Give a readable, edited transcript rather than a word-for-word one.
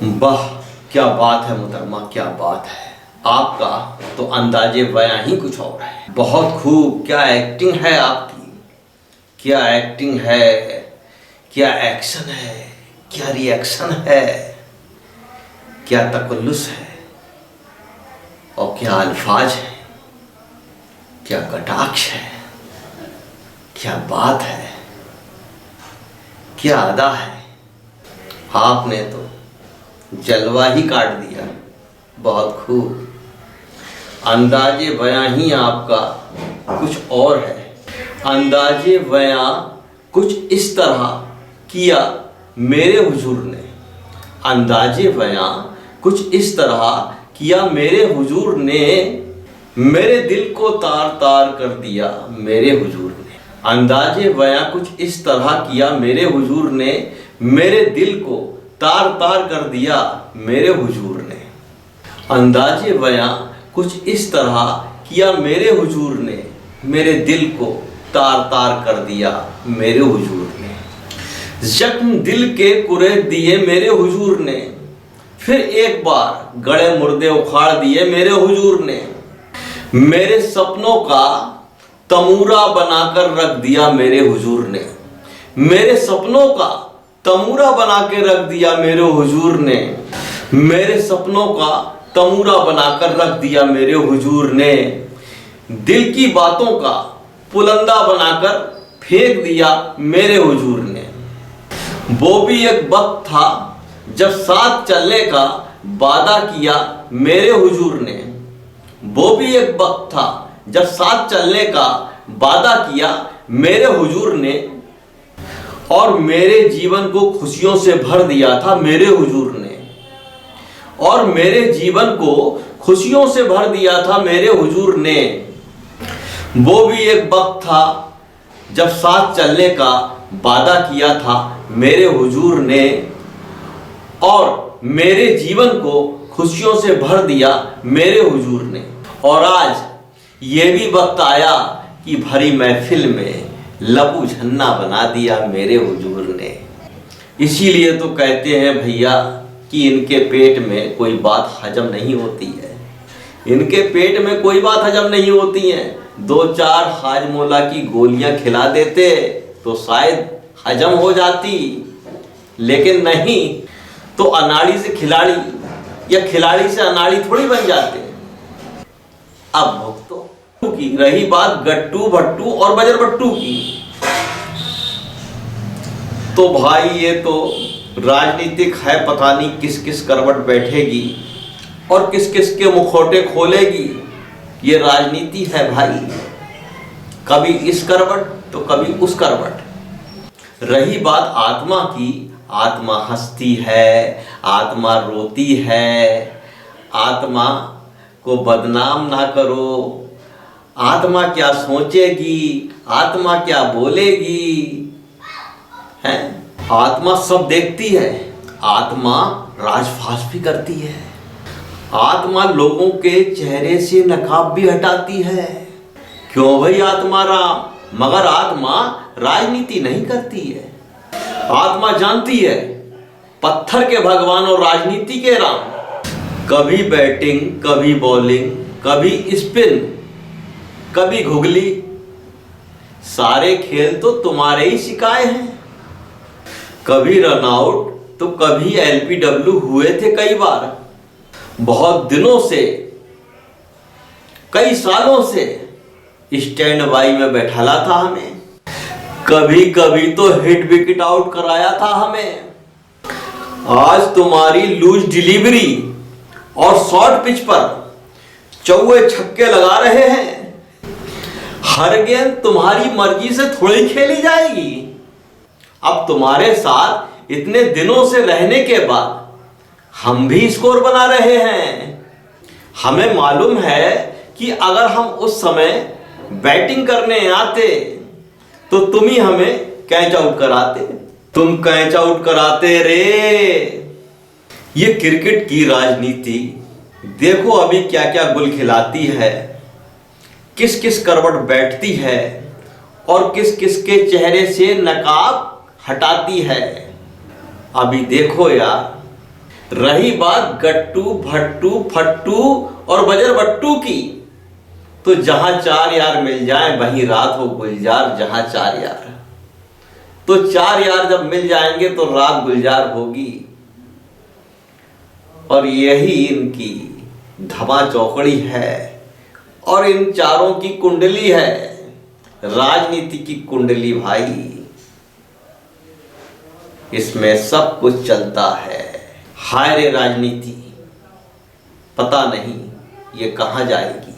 वाह क्या बात है मुहतरमा, क्या बात है। आपका तो अंदाजे बयां ही कुछ और है। बहुत खूब, क्या एक्टिंग है आपकी, क्या एक्टिंग है, क्या एक्शन है, क्या रिएक्शन है, क्या तकल्लुस है और क्या अल्फाज है, क्या कटाक्ष है, क्या बात है, क्या अदा है। आपने तो जलवा ही काट दिया। बहुत खूब, अंदाजे बयां ही आपका कुछ और है। अंदाजे बयां कुछ इस तरह किया मेरे हुजूर ने, अंदाजे बयां कुछ इस तरह किया मेरे हुजूर ने, मेरे दिल को तार तार कर दिया मेरे हुजूर ने। अंदाजे बयां कुछ इस तरह किया मेरे हुजूर ने, मेरे दिल को तार तार कर दिया मेरे हुजूर ने। अंदाजे बयां कुछ इस तरह किया मेरे हुजूर ने, मेरे दिल को तार तार कर दिया मेरे हुजूर ने। जख्म दिल के कुरेद दिए मेरे हुजूर ने, फिर एक बार गड़े मुर्दे उखाड़ दिए मेरे हुजूर ने। मेरे सपनों का तमूरा बनाकर रख दिया मेरे हुजूर ने, मेरे सपनों का तमूरा बना के रख दिया मेरे हुजूर ने। मेरे सपनों का तमूरा बनाकर रख दिया मेरे हुजूर ने। दिल की बातों का पुलंदा बनाकर फेंक दिया मेरे हुजूर ने। वो भी एक वक्त था जब साथ चलने का वादा किया मेरे हुजूर ने। वो भी एक वक्त था जब साथ चलने का वादा किया मेरे हुजूर ने, और मेरे जीवन को खुशियों से भर दिया था मेरे हुजूर ने, और मेरे जीवन को खुशियों से भर दिया था मेरे हुजूर ने। वो भी एक वक्त था जब साथ चलने का वादा किया था मेरे हुजूर ने, और मेरे जीवन को खुशियों से भर दिया मेरे हुजूर ने। और आज ये भी वक्त आया कि भरी महफिल में लबू झन्ना बना दिया मेरे हुजूर ने। इसीलिए तो कहते हैं भैया कि इनके पेट में कोई बात हजम नहीं होती है, इनके पेट में कोई बात हजम नहीं होती है। दो चार हाजमोला की गोलियां खिला देते तो शायद हजम हो जाती, लेकिन नहीं तो अनाड़ी से खिलाड़ी या खिलाड़ी से अनाड़ी थोड़ी बन जाते। अब भुगतो की रही बात गट्टू भट्टू और बजर बट्टू की, तो भाई ये तो राजनीतिक है, पता नहीं किस किस करवट बैठेगी और किस किस के मुखौटे खोलेगी। ये राजनीति है भाई, कभी इस करवट तो कभी उस करवट। रही बात आत्मा की, आत्मा हंसती है, आत्मा रोती है। आत्मा को बदनाम ना करो। आत्मा क्या सोचेगी, आत्मा क्या बोलेगी, है? आत्मा सब देखती है, आत्मा राजफाश भी करती है, आत्मा लोगों के चेहरे से नकाब भी हटाती है। क्यों भाई आत्मा राम, मगर आत्मा राजनीति नहीं करती है। आत्मा जानती है पत्थर के भगवान और राजनीति के राम। कभी बैटिंग, कभी बॉलिंग, कभी स्पिन, कभी घुगली, सारे खेल तो तुम्हारे ही सिखाए हैं। कभी रन आउट तो कभी एलपीडब्ल्यू हुए थे कई बार। बहुत दिनों से, कई सालों से स्टैंड बाई में बैठाला था हमें। कभी कभी तो हिट विकेट आउट कराया था हमें। आज तुम्हारी लूज डिलीवरी और शॉर्ट पिच पर चौवे छक्के लगा रहे हैं। हर गेंद तुम्हारी मर्जी से थोड़ी खेली जाएगी। अब तुम्हारे साथ इतने दिनों से रहने के बाद हम भी स्कोर बना रहे हैं। हमें मालूम है कि अगर हम उस समय बैटिंग करने आते तो तुम ही हमें कैच आउट कराते, तुम कैच आउट कराते रे। ये क्रिकेट की राजनीति देखो अभी क्या क्या गुल खिलाती है, किस किस करवट बैठती है और किस किस के चेहरे से नकाब हटाती है। अभी देखो यार, रही बात गट्टू भट्टू फट्टू और बजर बट्टू की, तो जहां चार यार मिल जाएं वहीं रात हो गुलजार। जहां चार यार, तो चार यार जब मिल जाएंगे तो रात गुलजार होगी। और यही इनकी धमा चौकड़ी है और इन चारों की कुंडली है, राजनीति की कुंडली भाई। इसमें सब कुछ चलता है। हाय रे राजनीति, पता नहीं ये कहां जाएगी।